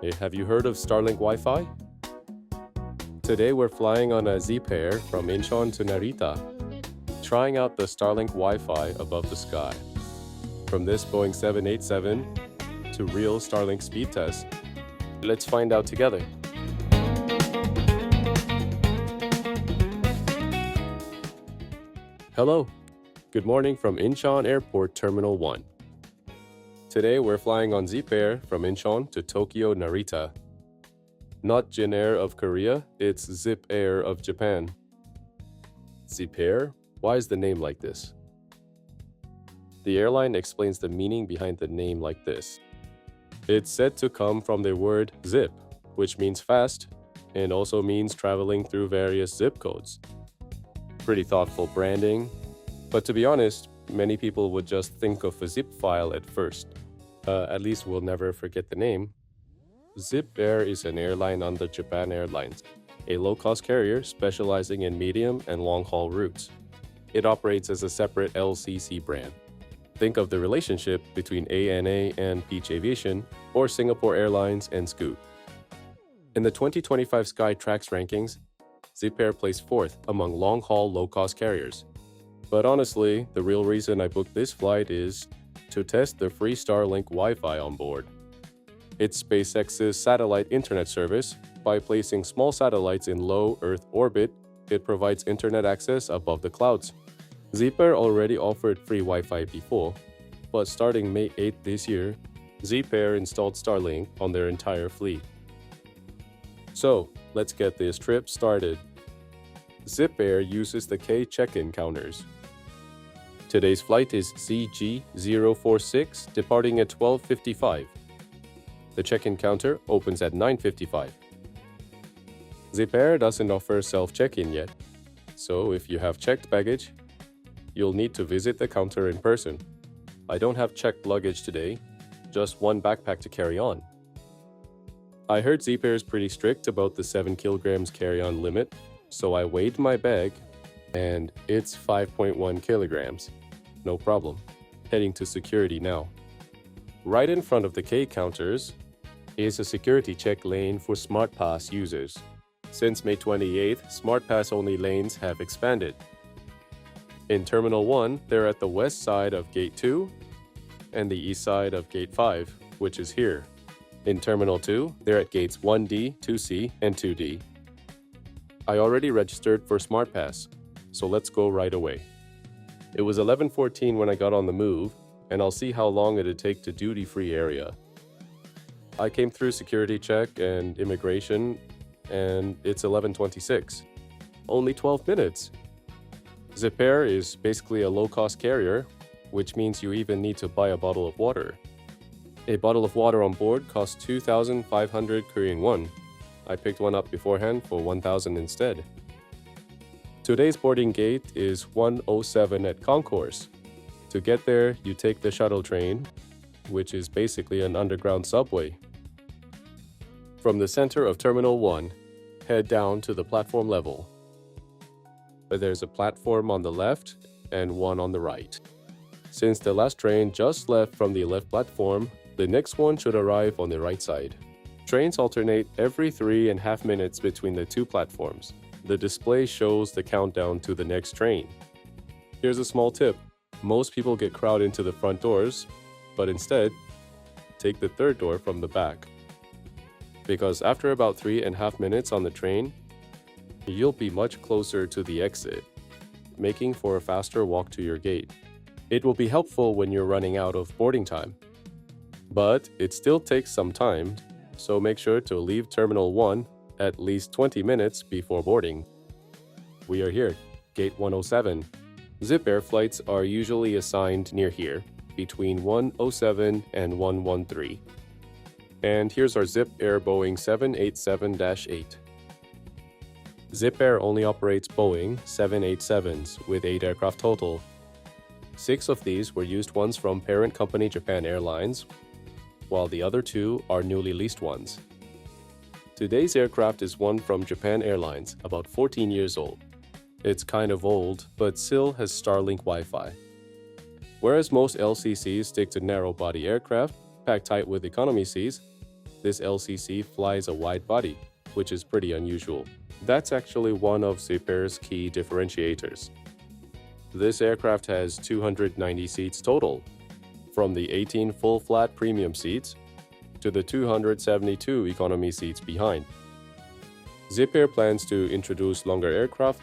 Hey, have you heard of Starlink Wi-Fi? Today we're flying on a Zipair from Incheon to Narita, trying out the Starlink Wi-Fi above the sky. From this Boeing 787 to real Starlink speed tests, let's find out together. Hello, good morning from Incheon Airport Terminal 1. Today we're flying on Zipair from Incheon to Tokyo Narita. Not Jin Air of Korea, it's Zipair of Japan. Zipair? Why is the name like this? The airline explains the meaning behind the name like this. It's said to come from the word zip, which means fast, and also means traveling through various zip codes. Pretty thoughtful branding, but to be honest, many people would just think of a zip file at first. At least we'll never forget the name. Zipair is an airline under Japan Airlines, a low-cost carrier specializing in medium and long-haul routes. It operates as a separate LCC brand. Think of the relationship between ANA and Beach Aviation, or Singapore Airlines and Scoot. In the 2025 Skytrax rankings, Zipair placed 4th among long-haul low-cost carriers. But honestly, the real reason I booked this flight is to test the free Starlink Wi-Fi on board. It's SpaceX's satellite internet service. By placing small satellites in low Earth orbit, it provides internet access above the clouds. Zipair already offered free Wi-Fi before, but starting May 8 this year, Zipair installed Starlink on their entire fleet. So, let's get this trip started. Zipair uses the K check-in counters. Today's flight is CG046, departing at 12:55. The check-in counter opens at 9:55. Zipair doesn't offer self-check-in yet, so if you have checked baggage, you'll need to visit the counter in person. I don't have checked luggage today, just one backpack to carry on. I heard Zipair is pretty strict about the 7 kilograms carry-on limit, so I weighed my bag, and it's 5.1 kilograms. No problem. Heading to security now. Right in front of the K counters is a security check lane for SmartPass users. Since May 28th, SmartPass-only lanes have expanded. In Terminal 1, they're at the west side of Gate 2 and the east side of Gate 5, which is here. In Terminal 2, they're at Gates 1D, 2C, and 2D. I already registered for SmartPass, so let's go right away. It was 11:14 when I got on the move, and I'll see how long it'd take to duty-free area. I came through security check and immigration, and it's 11:26. Only 12 minutes. Zipair is basically a low-cost carrier, which means you even need to buy a bottle of water. A bottle of water on board costs 2,500 Korean won. I picked one up beforehand for 1,000 instead. Today's boarding gate is 107 at Concourse. To get there, you take the shuttle train, which is basically an underground subway. From the center of Terminal 1, head down to the platform level. There's a platform on the left and one on the right. Since the last train just left from the left platform, the next one should arrive on the right side. Trains alternate every 3.5 minutes between the two platforms. The display shows the countdown to the next train. Here's a small tip. Most people get crowded into the front doors, but instead, take the third door from the back. Because after about 3.5 minutes on the train, you'll be much closer to the exit, making for a faster walk to your gate. It will be helpful when you're running out of boarding time. But it still takes some time, so make sure to leave Terminal 1 at least 20 minutes before boarding. We are here, Gate 107. Zipair flights are usually assigned near here, between 107 and 113. And here's our Zipair Boeing 787-8. Zipair only operates Boeing 787s with 8 aircraft total. 6 of these were used ones from parent company Japan Airlines, while the other 2 are newly leased ones. Today's aircraft is one from Japan Airlines, about 14 years old. It's kind of old, but still has Starlink Wi-Fi. Whereas most LCCs stick to narrow-body aircraft, packed tight with economy seats, this LCC flies a wide body, which is pretty unusual. That's actually one of Zipair's key differentiators. This aircraft has 290 seats total, from the 18 full-flat premium seats to the 272 economy seats behind. Zipair plans to introduce longer aircraft,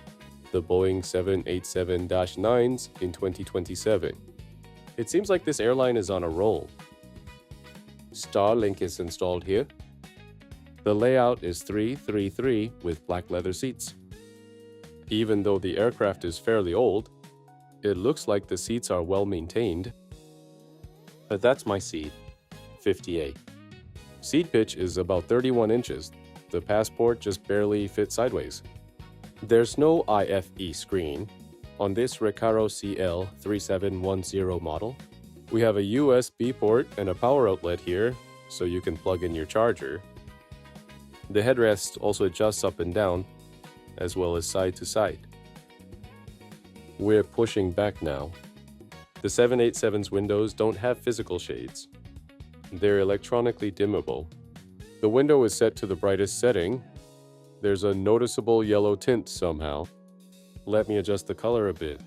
the Boeing 787-9s, in 2027. It seems like this airline is on a roll. Starlink is installed here. The layout is 3-3-3 with black leather seats. Even though the aircraft is fairly old, it looks like the seats are well maintained. But that's my seat, 50A. Seat pitch is about 31 inches. The passport just barely fits sideways. There's no IFE screen. On this Recaro CL3710 model, we have a USB port and a power outlet here, so you can plug in your charger. The headrest also adjusts up and down, as well as side to side. We're pushing back now. The 787's windows don't have physical shades. They're electronically dimmable. The window is set to the brightest setting. There's a noticeable yellow tint somehow. Let me adjust the color a bit.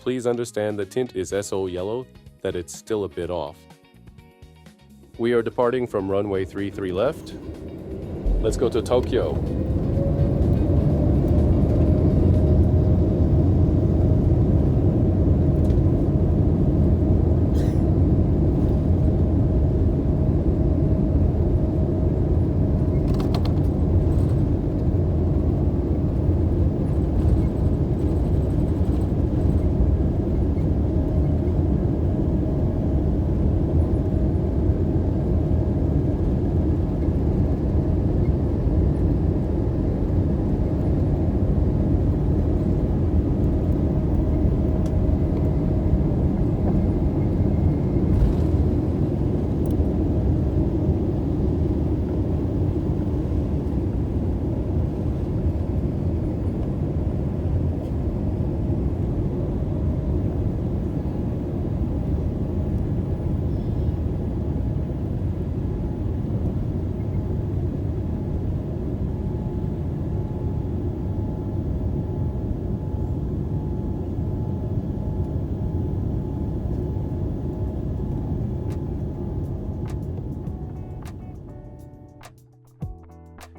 Please understand the tint is so yellow that it's still a bit off. We are departing from runway 33 left. Let's go to Tokyo.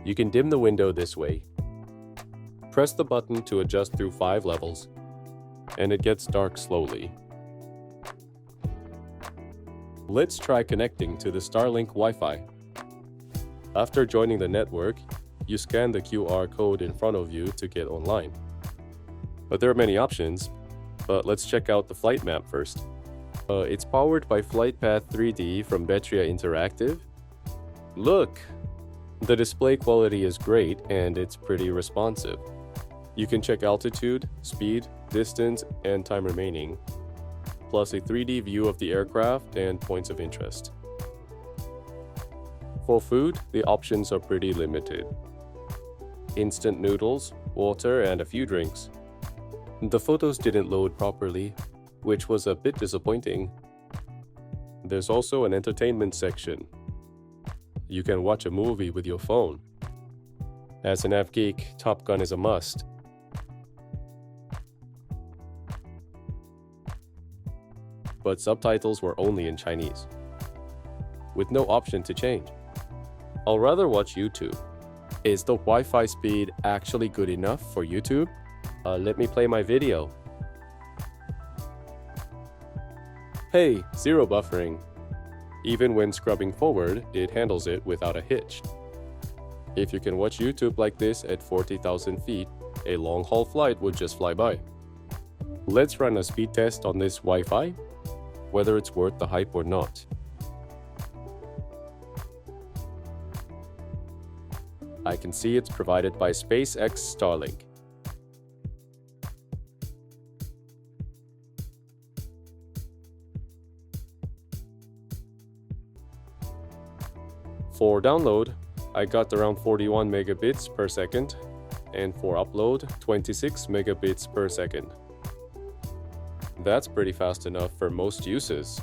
You can dim the window this way. Press the button to adjust through 5 levels, and it gets dark slowly. Let's try connecting to the Starlink Wi-Fi. After joining the network, you scan the QR code in front of you to get online. But there are many options, but let's check out the flight map first. It's powered by FlightPath 3D from Betria Interactive. Look! The display quality is great and it's pretty responsive. You can check altitude, speed, distance, and time remaining, plus a 3D view of the aircraft and points of interest. For food, the options are pretty limited. Instant noodles, water, and a few drinks. The photos didn't load properly, which was a bit disappointing. There's also an entertainment section. You can watch a movie with your phone. As an F geek, Top Gun is a must. But subtitles were only in Chinese, with no option to change. I'll rather watch YouTube. Is the Wi-Fi speed actually good enough for YouTube? Let me play my video. Hey, zero buffering. Even when scrubbing forward, it handles it without a hitch. If you can watch YouTube like this at 40,000 feet, a long-haul flight would just fly by. Let's run a speed test on this Wi-Fi, whether it's worth the hype or not. I can see it's provided by SpaceX Starlink. For download, I got around 41 megabits per second, and for upload, 26 megabits per second. That's pretty fast enough for most uses.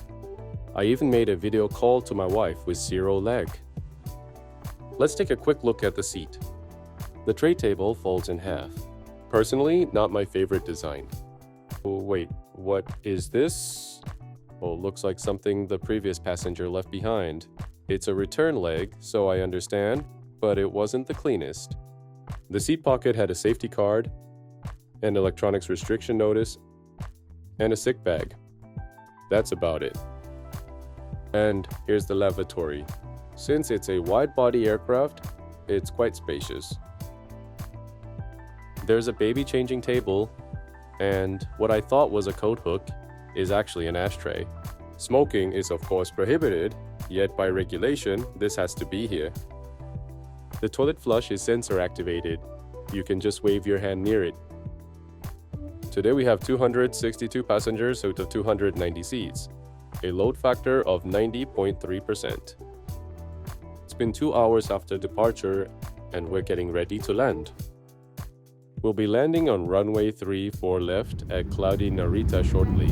I even made a video call to my wife with zero lag. Let's take a quick look at the seat. The tray table folds in half. Personally, not my favorite design. Oh, wait, what is this? Oh, looks like something the previous passenger left behind. It's a return leg, so I understand, but it wasn't the cleanest. The seat pocket had a safety card, an electronics restriction notice, and a sick bag. That's about it. And here's the lavatory. Since it's a wide-body aircraft, it's quite spacious. There's a baby changing table, and what I thought was a coat hook is actually an ashtray. Smoking is of course prohibited, yet by regulation, this has to be here. The toilet flush is sensor activated. You can just wave your hand near it. Today we have 262 passengers out of 290 seats, a load factor of 90.3%. It's been 2 hours after departure and we're getting ready to land. We'll be landing on runway 34 left at cloudy Narita shortly.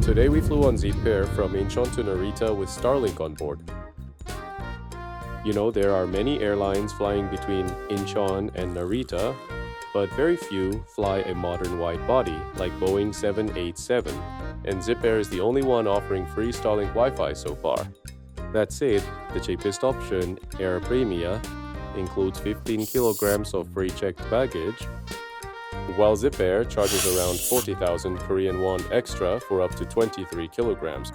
Today we flew on Zipair from Incheon to Narita with Starlink on board. You know, there are many airlines flying between Incheon and Narita, but very few fly a modern wide body like Boeing 787, and Zipair is the only one offering free Starlink Wi-Fi so far. That said, the cheapest option, Air Premia, includes 15 kilograms of free checked baggage, while Zipair charges around 40,000 Korean won extra for up to 23 kilograms.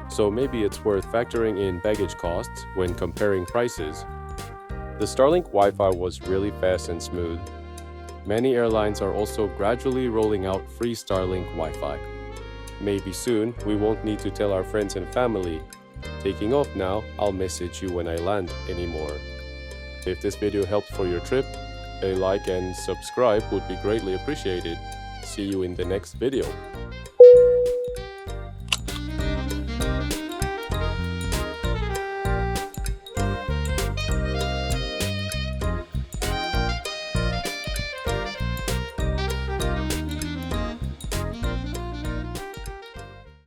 So maybe it's worth factoring in baggage costs when comparing prices. The Starlink Wi-Fi was really fast and smooth. Many airlines are also gradually rolling out free Starlink Wi-Fi. Maybe soon we won't need to tell our friends and family, "Taking off now, I'll message you when I land" anymore. If this video helped for your trip, a like and subscribe would be greatly appreciated. See you in the next video.